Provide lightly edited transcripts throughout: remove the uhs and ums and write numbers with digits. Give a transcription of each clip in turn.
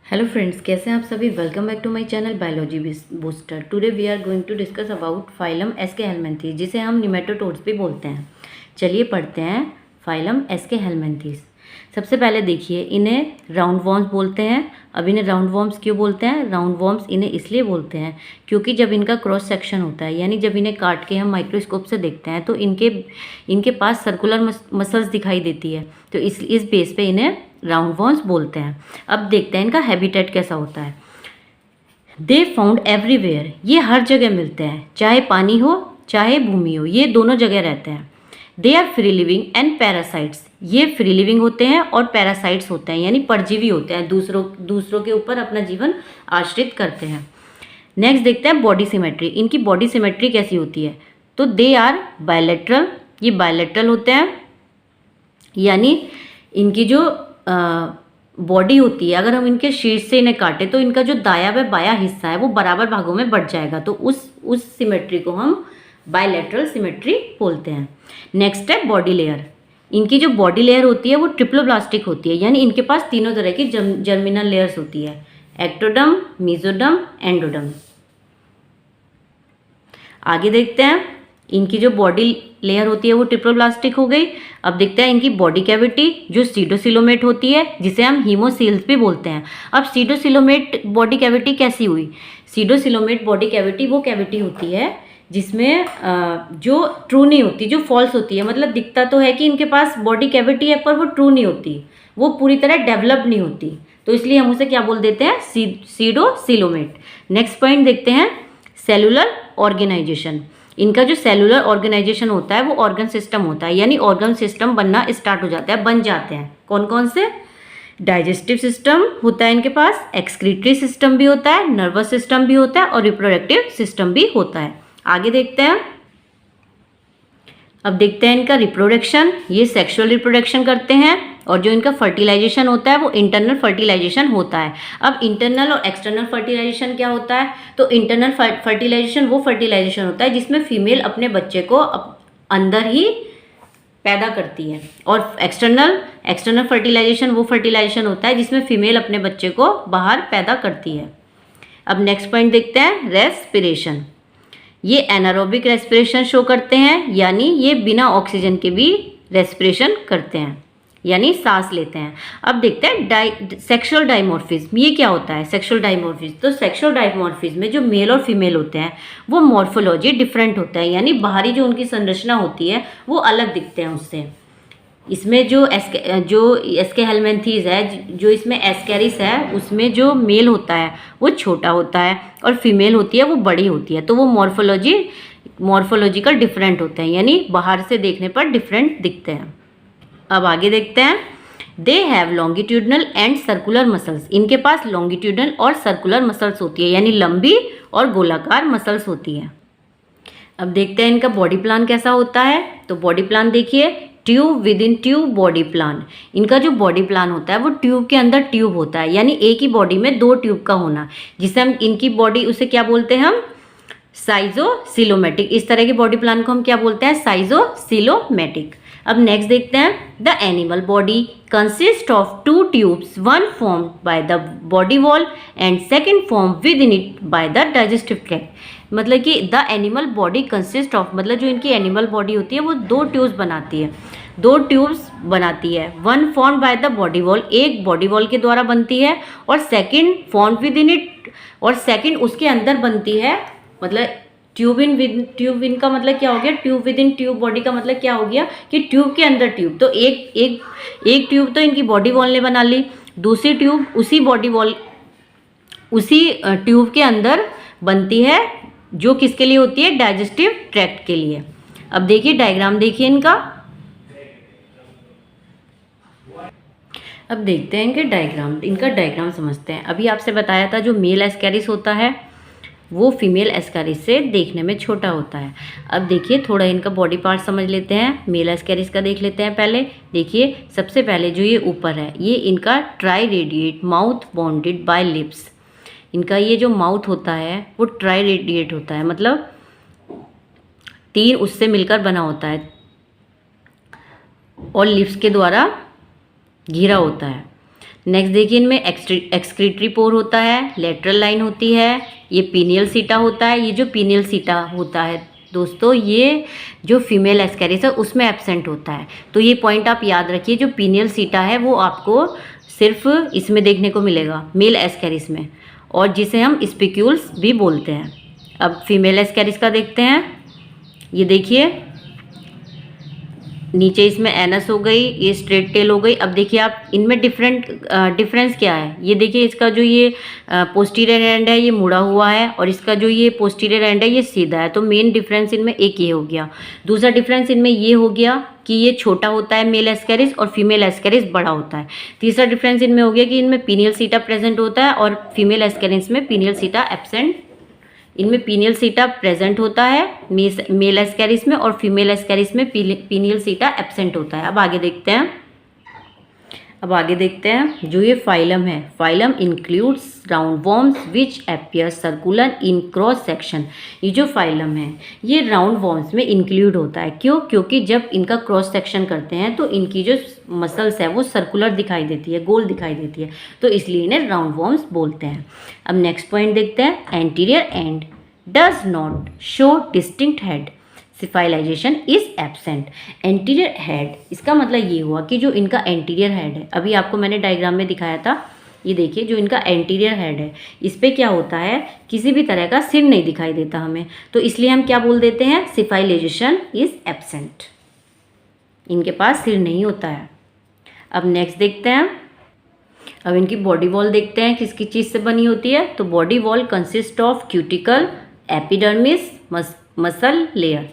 Hello friends, कैसे हैं आप सभी। Welcome back to my channel biology booster. Today we are going to discuss about phylum aschelminthes, जिसे हम निमेटोडोर्स भी बोलते हैं। चलिए पढ़ते हैं फाइलम एस्केहेलमिन्थीज। सबसे पहले देखिए, इन्हें राउंड वॉर्म्स बोलते हैं। अब इन्हें राउंड वॉर्म्स क्यों बोलते हैं? राउंड वॉर्म्स इन्हें इसलिए बोलते हैं क्योंकि जब इनका क्रॉस सेक्शन होता है, यानी जब इन्हें काट के हम माइक्रोस्कोप से देखते हैं तो इनके पास सर्कुलर मसल्स दिखाई देती है। तो इस बेस पे इन्हें राउंड वॉर्म्स बोलते हैं। अब देखते हैं इनका हैबिटेट कैसा होता है। दे फाउंड एवरीवेयर, ये हर जगह मिलते हैं, चाहे पानी हो चाहे भूमि हो, ये दोनों जगह रहते हैं। They are free living and parasites, ये फ्री लिविंग होते हैं और पैरासाइट्स होते हैं, यानी परजीवी होते हैं, दूसरों के ऊपर अपना जीवन आश्रित करते हैं। नेक्स्ट देखते हैं बॉडी सिमेट्री। इनकी बॉडी सिमेट्री कैसी होती है? तो दे आर बायलैटरल, ये बायलैटरल होते हैं, यानी इनकी जो बॉडी होती है, अगर हम इनके शीर्ष से इन्हें काटें तो इनका जो दाया व बाया हिस्सा है वो बराबर भागों में बढ़ जाएगा। तो उस सिमेट्री को हम बायलैटरल सिमेट्री बोलते हैं। नेक्स्ट है बॉडी लेयर। इनकी जो बॉडी लेयर होती है वो ट्रिप्लोब्लास्टिक होती है, यानी इनके पास तीनों तरह की जर्मिनल लेयर्स होती है, एक्टोडर्म, मेसोडर्म, एंडोडर्म। आगे देखते हैं, इनकी जो बॉडी लेयर होती है वो ट्रिप्लोब्लास्टिक हो गई। अब देखते हैं इनकी बॉडी कैविटी जो सीडोसिलोमेट होती है, जिसे हम हीमोसील्स भी बोलते हैं। अब सीडोसिलोमेट बॉडी कैविटी कैसी हुई? सीडोसिलोमेट बॉडी कैविटी वो कैविटी होती है जिसमें जो ट्रू नहीं होती, जो फॉल्स होती है, मतलब दिखता तो है कि इनके पास बॉडी कैविटी है पर वो ट्रू नहीं होती, वो पूरी तरह डेवलप नहीं होती, तो इसलिए हम उसे क्या बोल देते हैं? सीडोसिलोमेट। नेक्स्ट पॉइंट देखते हैं, सेलुलर ऑर्गेनाइजेशन। इनका जो सेलुलर ऑर्गेनाइजेशन होता है वो ऑर्गन सिस्टम होता है, यानी ऑर्गन सिस्टम बनना स्टार्ट हो जाता है, बन जाते हैं। कौन कौन से? डाइजेस्टिव सिस्टम होता है इनके पास, एक्सक्रीटरी सिस्टम भी होता है, नर्वस सिस्टम भी होता है और रिप्रोडक्टिव सिस्टम भी होता है। आगे देखते हैं, अब देखते हैं इनका रिप्रोडक्शन। ये सेक्सुअल रिप्रोडक्शन करते हैं और जो इनका फर्टिलाइजेशन होता है वो इंटरनल फर्टिलाइजेशन होता है। अब इंटरनल और एक्सटर्नल फर्टिलाइजेशन क्या होता है? तो इंटरनल फर्टिलाइजेशन वो फर्टिलाइजेशन होता है जिसमें फीमेल अपने बच्चे को अंदर ही पैदा करती है, और एक्सटर्नल फर्टिलाइजेशन वो फर्टिलाइजेशन होता है जिसमें फीमेल अपने बच्चे को बाहर पैदा करती है। अब नेक्स्ट पॉइंट देखते हैं, रेस्पिरेशन। ये एनारोबिक रेस्पिरेशन शो करते हैं, यानी ये बिना ऑक्सीजन के भी रेस्पिरेशन करते हैं, यानी सांस लेते हैं। अब देखते हैं सेक्सुअल डाइमॉर्फिज्म। ये क्या होता है सेक्सुअल डाइमॉर्फिज्म? तो सेक्सुअल डाइमॉर्फिज्म में जो मेल और फीमेल होते हैं वो मॉर्फोलॉजी डिफरेंट होता है, यानी बाहरी जो उनकी संरचना होती है वो अलग दिखते हैं उससे। इसमें जो एस्केहेलमिन्थीज है, जो इसमें एस्केरिस है, उसमें जो मेल होता है वो छोटा होता है और फीमेल होती है वो बड़ी होती है, तो वो मॉर्फोलॉजिकल डिफरेंट होते हैं, यानी बाहर से देखने पर डिफरेंट दिखते हैं। अब आगे देखते हैं, they have longitudinal and circular muscles. इनके पास लॉन्गिट्यूडनल और सर्कुलर मसल्स होती है, यानी लंबी और गोलाकार मसल्स होती है। अब देखते हैं इनका बॉडी प्लान कैसा होता है। तो बॉडी प्लान देखिए, tube with in tube body plan. इनका जो बॉडी प्लान होता है वो ट्यूब के अंदर ट्यूब होता है, यानी एक ही बॉडी में दो ट्यूब का होना, जिसे हम इनकी बॉडी उसे क्या बोलते हैं? हम साइजोसिलोमेटिक। इस तरह के बॉडी प्लान को हम क्या बोलते हैं? साइजोसिलोमेटिक। अब नेक्स्ट देखते हैं, the animal body consist of two tubes, one formed by the body wall and second form with in it by the digestive tract. मतलब कि the animal body consist of, मतलब जो इनकी एनिमल बॉडी होती है वो दो ट्यूब्स बनाती है, one form by the body wall, एक बॉडी वॉल के द्वारा बनती है, और second form with in it, और सेकंड उसके अंदर बनती है। मतलब ट्यूब इन का मतलब क्या हो गया? Tube with in tube body का मतलब क्या हो गया? कि ट्यूब के अंदर ट्यूब। तो एक ट्यूब तो इनकी बॉडी वॉल ने बना ली, दूसरी ट्यूब उसी ट्यूब के अंदर बनती है, जो किसके लिए होती है? डाइजेस्टिव ट्रैक्ट के लिए। अब देखिए डायग्राम देखिए इनका। अब देखते हैं इनका डायग्राम समझते हैं। अभी आपसे बताया था जो मेल एस्कैरिस होता है वो फीमेल एस्कैरिस से देखने में छोटा होता है। अब देखिए थोड़ा इनका बॉडी पार्ट समझ लेते हैं। मेल एस्कैरिस का देख लेते हैं पहले। देखिए सबसे पहले जो ये ऊपर है ये इनका try radiate mouth bounded by lips. इनका ये जो माउथ होता है वो ट्राई रेडिएट होता है, मतलब तीन उससे मिलकर बना होता है और लिप्स के द्वारा घिरा होता है। नेक्स्ट देखिए, इनमें एक्सक्रीटरी पोर होता है, लेटरल लाइन होती है, ये पीनियल सीटा होता है। ये जो पीनियल सीटा होता है दोस्तों, ये जो फीमेल एस्कैरिस है उसमें एब्सेंट होता है। तो ये पॉइंट आप याद रखिए, जो पीनियल सीटा है वो आपको सिर्फ इसमें देखने को मिलेगा, मेल एस्कैरिस में, और जिसे हम स्पिक्यूल्स भी बोलते हैं। अब फीमेल एस्कैरिस का देखते हैं। ये देखिए, नीचे इसमें एनस हो गई, ये स्ट्रेट टेल हो गई। अब देखिए आप, इनमें डिफरेंस क्या है। ये देखिए, इसका जो ये पोस्टीरियर एंड है ये मुड़ा हुआ है, और इसका जो ये पोस्टीरियर एंड है ये सीधा है। तो मेन डिफरेंस इनमें एक ये हो गया। दूसरा डिफरेंस इनमें ये हो गया कि ये छोटा होता है मेल एस्कैरिस और फीमेल एस्कैरिस बड़ा होता है। तीसरा डिफरेंस इनमें हो गया कि इनमें पीनियल सीटा प्रेजेंट होता है और फीमेल एस्कैरिस में पीनियल सीटा एब्सेंट। इनमें पीनियल सीटा प्रेजेंट होता है मेल एस्कैरिस में, और फीमेल एस्कैरिस में पीनियल सीटा एब्सेंट होता है। अब आगे देखते हैं जो ये फाइलम है। Phylum includes round worms which appear circular in cross section. ये जो फाइलम है ये राउंड वॉर्म्स में इंक्लूड होता है। क्यों? क्योंकि जब इनका क्रॉस सेक्शन करते हैं तो इनकी जो मसल्स है वो सर्कुलर दिखाई देती है, गोल दिखाई देती है, तो इसलिए इन्हें राउंड वॉर्म्स बोलते हैं। अब नेक्स्ट पॉइंट देखते हैं। Anterior end does not show distinct head, cephalization is absent. Anterior head, इसका मतलब ये हुआ कि जो इनका एंटीरियर हेड है, अभी आपको मैंने डायग्राम में दिखाया था, ये देखिए जो इनका एंटीरियर हेड है इस पे क्या होता है, किसी भी तरह का सिर नहीं दिखाई देता हमें, तो इसलिए हम क्या बोल देते हैं, सिफाइलाइजेशन इज एब्सेंट। इनके पास सिर नहीं होता है। अब नेक्स्ट देखते हैं। अब इनकी बॉडी वॉल देखते हैं किसकी चीज़ से बनी होती है। तो body wall consist of cuticle, epidermis, muscle layer.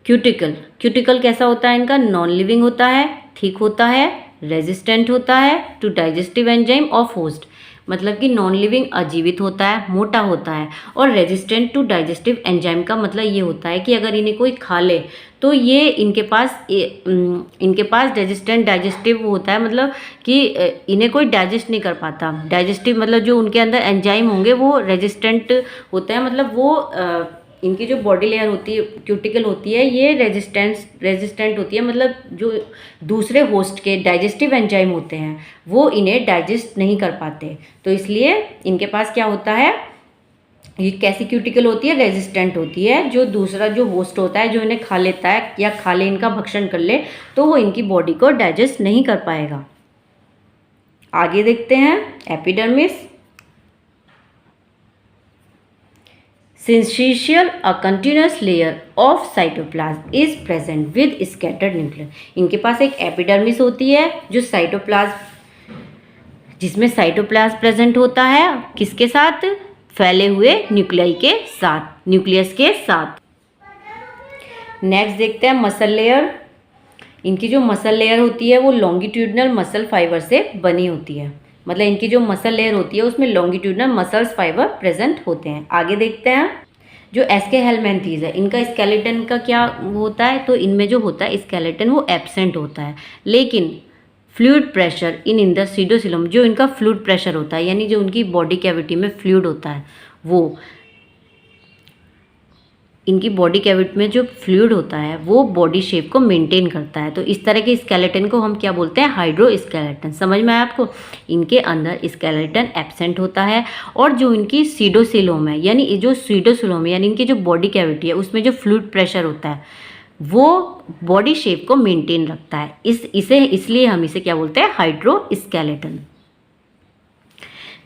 Cuticle कैसा होता है इनका, नॉन लिविंग होता है, थिक होता है, रेजिस्टेंट होता है to digestive enzyme of host. मतलब कि नॉन लिविंग अजीवित होता है, मोटा होता है, और रेजिस्टेंट टू डाइजेस्टिव एंजाइम का मतलब ये होता है कि अगर इन्हें कोई खा ले तो ये इनके पास रेजिस्टेंट डाइजेस्टिव होता है, मतलब कि इन्हें कोई डाइजेस्ट नहीं कर पाता। डाइजेस्टिव मतलब जो उनके अंदर एंजाइम होंगे वो रेजिस्टेंट होते हैं, मतलब वो इनकी जो बॉडी लेयर होती है, क्यूटिकल होती है, ये रेजिस्टेंट होती है, मतलब जो दूसरे होस्ट के डाइजेस्टिव एंजाइम होते हैं वो इन्हें डाइजेस्ट नहीं कर पाते, तो इसलिए इनके पास क्या होता है, ये कैसी क्यूटिकल होती है, रेजिस्टेंट होती है। जो दूसरा जो होस्ट होता है जो इन्हें खा लेता है या खा ले, इनका भक्षण कर ले, तो वो इनकी बॉडी को डाइजेस्ट नहीं कर पाएगा। आगे देखते हैं। Epidermis, Syncytial, a continuous layer of cytoplasm is present with scattered nucleus. इनके पास एक एपिडर्मिस होती है जो जिसमें साइटोप्लाज्म प्रेजेंट होता है, किसके साथ, फैले हुए न्यूक्लियस के साथ। नेक्स्ट देखते हैं मसल लेयर। इनकी जो मसल लेयर होती है वो लॉन्गिट्यूडनल मसल फाइबर से बनी होती है, मतलब इनकी जो मसल लेयर होती है उसमें लॉन्गिट्यूडनल मसल्स फाइबर प्रेजेंट होते हैं। आगे देखते हैं। जो एस्केहेलमिंथीज है, इनका स्केलेटन का क्या होता है, तो इनमें जो होता है स्केलेटन वो एब्सेंट होता है, लेकिन फ्लूइड प्रेशर इन द सीडोसिलम, जो इनका फ्लूइड प्रेशर होता है, यानी जो उनकी बॉडी कैविटी में फ्लूइड होता है, वो इनकी बॉडी कैविटी में जो फ्लूइड होता है वो बॉडी शेप को मेंटेन करता है। तो इस तरह के स्केलेटन को हम क्या बोलते हैं, हाइड्रो स्केलेटन। समझ में आया आपको। इनके अंदर स्केलेटन एब्सेंट होता है, और जो इनकी सीडोसिलोम है, यानी जो सीडोसिलोम है, यानी इनकी जो बॉडी कैविटी है उसमें जो फ्लूइड प्रेशर होता है वो बॉडी शेप को मेंटेन रखता है। इसलिए हम इसे क्या बोलते हैं, hydro skeleton.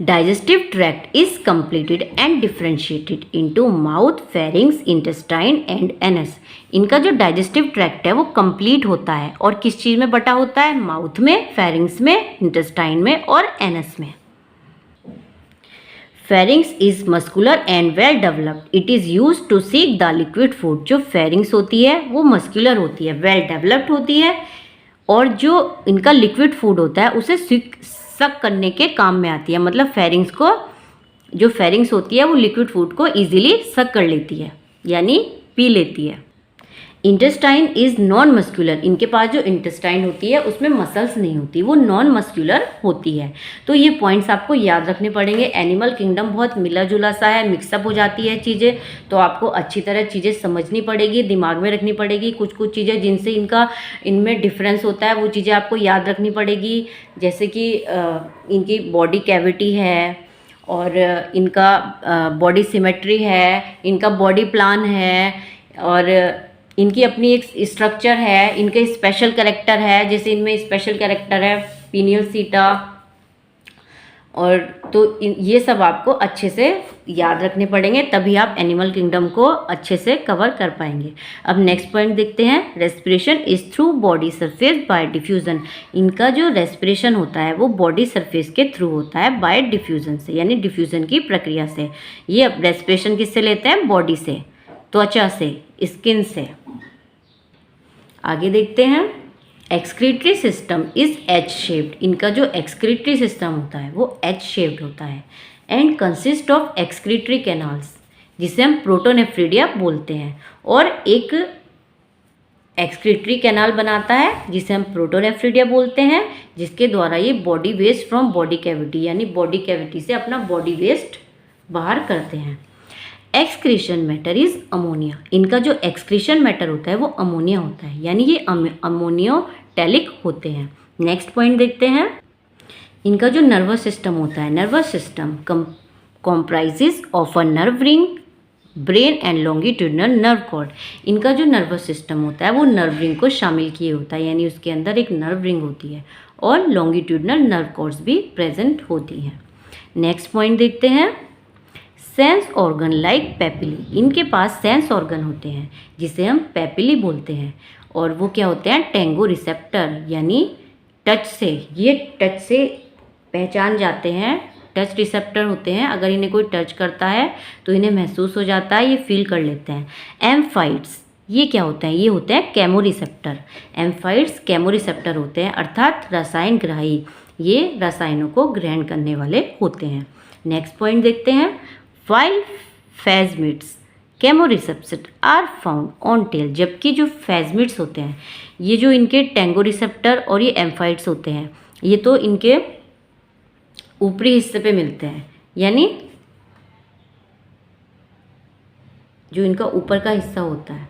Digestive tract is completed and differentiated into mouth, pharynx, intestine and anus. इनका जो डाइजेस्टिव ट्रैक्ट है वो कंप्लीट होता है और किस चीज़ में बटा होता है, माउथ में, फेरिंग्स में, इंटेस्टाइन में और एनस में। Pharynx is muscular and well developed. It is use to seek the liquid food. जो फेरिंग्स होती है वो मस्कुलर होती है, वेल डेवलप्ड होती है, और जो इनका लिक्विड फूड होता है उसे सक करने के काम में आती है। मतलब जो फेरिंग्स होती है वो लिक्विड फूड को इजीली सक कर लेती है, यानी पी लेती है। इंटेस्टाइन इज नॉन मस्कुलर, इनके पास जो इंटेस्टाइन होती है उसमें मसल्स नहीं होती, वो नॉन मस्कुलर होती है। तो ये पॉइंट्स आपको याद रखने पड़ेंगे। एनिमल किंगडम बहुत मिला जुला सा है, मिक्सअप हो जाती है चीज़ें, तो आपको अच्छी तरह चीज़ें समझनी पड़ेगी, दिमाग में रखनी पड़ेगी। कुछ कुछ चीज़ें जिनसे इनमें डिफरेंस होता है वो चीज़ें आपको याद रखनी पड़ेगी, जैसे कि इनकी बॉडी कैविटी है, और इनका बॉडी सिमेट्री है, इनका बॉडी प्लान है, और इनकी अपनी एक स्ट्रक्चर है, इनके स्पेशल कैरेक्टर है। जैसे इनमें स्पेशल कैरेक्टर है पीनियल सीटा, और तो ये सब आपको अच्छे से याद रखने पड़ेंगे, तभी आप एनिमल किंगडम को अच्छे से कवर कर पाएंगे। अब नेक्स्ट पॉइंट देखते हैं, respiration is through body surface by diffusion. इनका जो रेस्पिरेशन होता है वो बॉडी सरफेस के थ्रू होता है बाय डिफ्यूजन से, यानी डिफ्यूजन की प्रक्रिया से। ये अब रेस्पिरेशन किससे लेते हैं? बॉडी से, त्वचा से, स्किन से। आगे देखते हैं, excretory system is H shaped. इनका जो एक्सक्रीटरी सिस्टम होता है वो एच शेप्ड होता है, and consist of excretory canals, जिसे हम प्रोटोनेफ्रिडिया बोलते हैं, और एक एक्सक्रीटरी कैनाल बनाता है जिसे हम प्रोटोनेफ्रिडिया बोलते हैं, जिसके द्वारा ये body waste from body cavity, यानी बॉडी कैविटी से अपना बॉडी वेस्ट बाहर करते हैं। Excretion matter is ammonia. इनका जो एक्सक्रीशन मैटर होता है वो अमोनिया होता है, यानी ये अमोनियोटेलिक होते हैं। नेक्स्ट पॉइंट देखते हैं, इनका जो नर्वस सिस्टम होता है, nervous system comprises of a nerve ring, brain and longitudinal nerve cord. इनका जो नर्वस सिस्टम होता है वो नर्व रिंग को शामिल किए होता है, यानी उसके अंदर एक नर्व रिंग होती है और लॉन्गिट्यूडनल नर्व कॉर्ड्स भी प्रेजेंट होती हैं। नेक्स्ट पॉइंट देखते हैं, सेंस ऑर्गन लाइक पेपिली। इनके पास सेंस ऑर्गन होते हैं जिसे हम पेपिली बोलते हैं, और वो क्या होते हैं? टेंगो रिसेप्टर, यानी टच से, ये टच से पहचान जाते हैं, टच रिसेप्टर होते हैं। अगर इन्हें कोई टच करता है तो इन्हें महसूस हो जाता है, ये फील कर लेते हैं। एम्फाइट्स, ये क्या होते हैं? ये होते हैं केमो रिसेप्टर। एम्फाइट्स केमो रिसेप्टर होते हैं, अर्थात रसायन ग्राही, ये रसायनों को ग्रहण करने वाले होते हैं। नेक्स्ट पॉइंट देखते हैं, while phasmids chemoreceptors are found on tail। जबकि जो phasmids होते हैं, ये जो इनके टेंगो रिसेप्टर और ये एम्फाइट्स होते हैं, ये तो इनके ऊपरी हिस्से पे मिलते हैं, यानी जो इनका ऊपर का हिस्सा होता है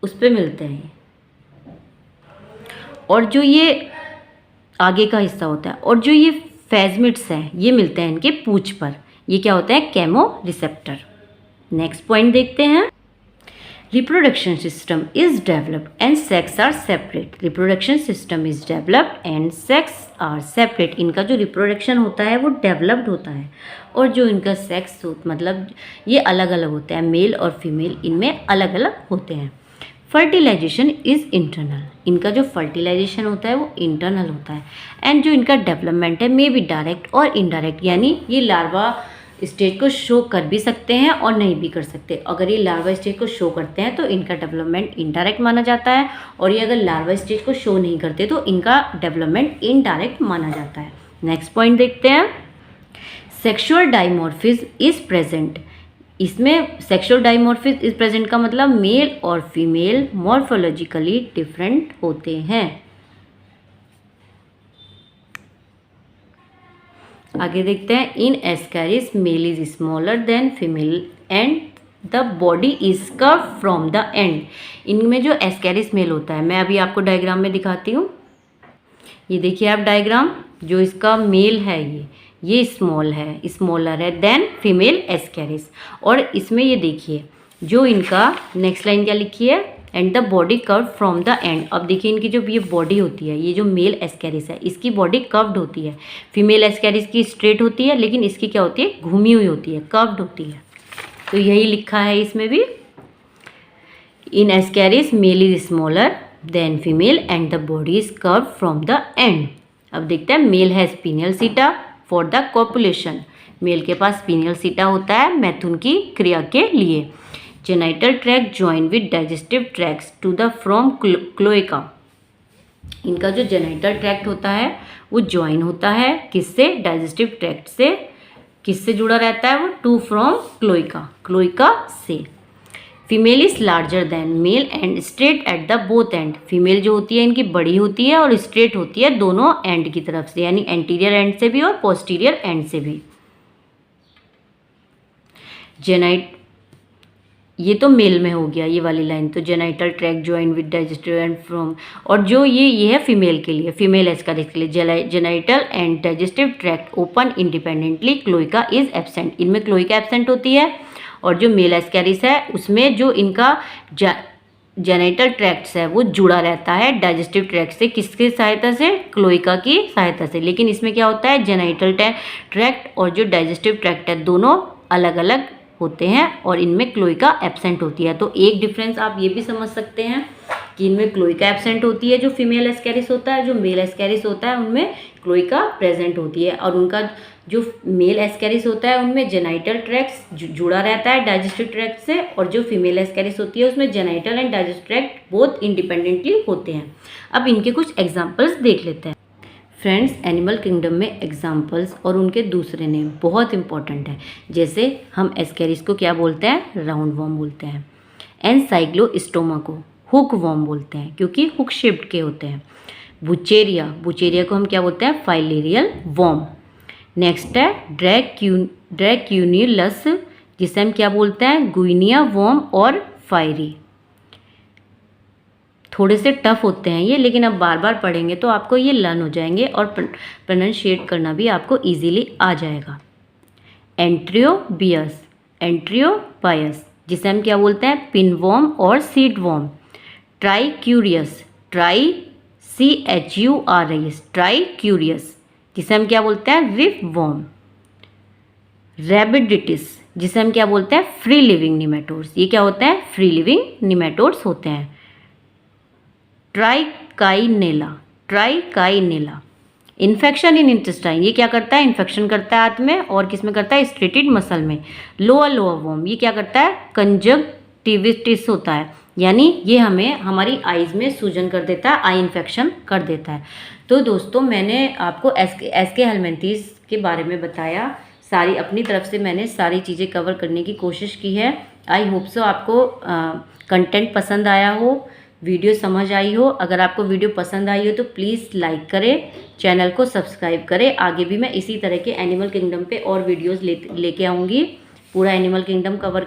उस पे मिलते हैं, और जो ये आगे का हिस्सा होता है, और जो ये phasmids हैं ये मिलते हैं इनके पूंछ पर। ये क्या होता है? Chemo receptor. नेक्स्ट पॉइंट देखते हैं, reproduction system is developed and sex are separate. Reproduction system is developed and sex are separate. इनका जो रिप्रोडक्शन होता है वो डेवलप्ड होता है, और जो इनका सेक्स मतलब ये अलग अलग होता है, मेल और फीमेल इनमें अलग अलग होते हैं। Fertilization is internal. इनका जो फर्टिलाइजेशन होता है वो इंटरनल होता है, एंड जो इनका डेवलपमेंट है मे बी डायरेक्ट और इनडायरेक्ट, यानी ये लार्वा स्टेज को शो कर भी सकते हैं और नहीं भी कर सकते। अगर ये लार्वा स्टेज को शो करते हैं तो इनका डेवलपमेंट इनडायरेक्ट माना जाता है, और ये अगर लार्वा स्टेज को शो नहीं करते तो इनका डेवलपमेंट इनडायरेक्ट माना जाता है। नेक्स्ट पॉइंट देखते हैं, सेक्सुअल डाइमॉर्फिज्म इज प्रेजेंट। इसमें सेक्सुअल डाइमॉर्फिज्म इज प्रेजेंट का मतलब मेल और फीमेल मॉर्फोलॉजिकली डिफरेंट होते हैं। आगे देखते हैं, in Ascaris male is smaller than female and the body is curve from the end. इनमें जो एस्कैरिस मेल होता है, मैं अभी आपको डायग्राम में दिखाती हूँ। ये देखिए आप डायग्राम, जो इसका मेल है ये स्मॉल है, स्मॉलर है देन फीमेल एस्कैरिस। और इसमें ये देखिए जो इनका नेक्स्ट लाइन क्या लिखी है, and the body curve from the end. अब देखिए इनकी जो ये बॉडी होती है, ये जो मेल एस्कैरिस है इसकी बॉडी कर्व्ड होती है, फीमेल एस्कैरिस की स्ट्रेट होती है, लेकिन इसकी क्या होती है? घूमी हुई होती है, कर्व्ड होती है। तो यही लिखा है इसमें भी, in Ascaris male is smaller than female and the body is curve from the end. अब देखते हैं, male has penial setae for the copulation. Male के पास पीनियल सीटा होता है मैथुन की क्रिया के लिए। Genital tract join with digestive tracts to the from cloaca. इनका जो जेनाइटल ट्रैक्ट होता है वो ज्वाइन होता है किससे? डाइजेस्टिव ट्रैक्ट से। किससे जुड़ा रहता है वो? टू फ्रॉम क्लोएका, क्लोएका से। Female is larger then male and straight at the both and. Female जो होती है इनकी बड़ी होती है और स्ट्रेट होती है दोनों एंड की तरफ से, यानी एंटीरियर एंड से भी और पोस्टीरियर एंड से भी। जेनाइट, ये तो मेल में हो गया ये वाली लाइन, तो genital tract join with digestive and from. और जो ये है फीमेल के लिए, फीमेल एस्कैरिस के लिए, genital and digestive tract open independently, cloaca is absent. इनमें क्लोइका एब्सेंट होती है। और जो मेल एस्कैरिस है उसमें जो इनका जेनाइटल ट्रैक्ट्स है वो जुड़ा रहता है डाइजेस्टिव ट्रैक्ट से, किसकी सहायता से? क्लोइका की सहायता से। लेकिन इसमें क्या होता है, जेनाइटल ट्रैक्ट और जो डाइजेस्टिव ट्रैक्ट है दोनों अलग अलग होते हैं और इनमें क्लोइका एब्सेंट होती है। तो एक डिफरेंस आप ये भी समझ सकते हैं कि इनमें क्लोइका एब्सेंट होती है जो फीमेल एस्कैरिस होता है, जो मेल एस्कैरिस होता है उनमें क्लोइका प्रेजेंट होती है। और उनका जो मेल एस्कैरिस होता है उनमें जेनाइटल ट्रैक्ट जुड़ा रहता है डाइजेस्टिव ट्रैक्ट से, और जो फीमेल एस्कैरिस होती है उसमें genital and digestive tract both independently होते हैं। अब इनके कुछ एग्जाम्पल्स देख लेते हैं। फ्रेंड्स, एनिमल किंगडम में एग्जाम्पल्स और उनके दूसरे नेम बहुत इंपॉर्टेंट है। जैसे हम एस्कैरिस को क्या बोलते हैं? राउंड वॉर्म बोलते हैं। एनसाइक्लोस्टोमा को हुक वॉर्म बोलते हैं क्योंकि हुक शेप्ड के होते हैं। बुचेरिया को हम क्या बोलते हैं? Filarial warm. नेक्स्ट है ड्रैक्यूनिलस, जिसे हम क्या बोलते हैं? गुइनिया वॉर्म और फायरी। थोड़े से टफ होते हैं ये, लेकिन अब बार बार पढ़ेंगे तो आपको ये लर्न हो जाएंगे और प्रोनाउंशिएट करना भी आपको इजीली आ जाएगा। एंट्रियोबायस, जिसे हम क्या बोलते हैं? पिनवॉर्म और सीडवॉर्म। ट्राइक्यूरियस, ट्राइक्यूरियस, जिसे हम क्या बोलते हैं? रिपवॉर्म। रैबिडिटिस, जिसे हम क्या बोलते हैं? Free living nematodes. ये क्या होता है? फ्री लिविंग निमेटोड्स होते हैं। ट्राइकाइनेला, इन्फेक्शन इन इंटेस्टाइन, ये क्या करता है? इन्फेक्शन करता है हाथ में, और किस में करता है? स्ट्रेटेड मसल में। लोअर वॉर्म, ये क्या करता है? कंजक्टिविटिस होता है, यानी ये हमें हमारी आईज में सूजन कर देता है, आई इन्फेक्शन कर देता है। तो दोस्तों, मैंने आपको एसके हेलमिंथेस के बारे में बताया। सारी अपनी तरफ से मैंने सारी चीज़ें कवर करने की कोशिश की है। आई होप सो आपको कंटेंट पसंद आया हो, वीडियो समझ आई हो। अगर आपको वीडियो पसंद आई हो तो प्लीज़ लाइक करें, चैनल को सब्सक्राइब करें। आगे भी मैं इसी तरह के एनिमल किंगडम पे और वीडियोस लेके आऊँगी, पूरा एनिमल किंगडम कवर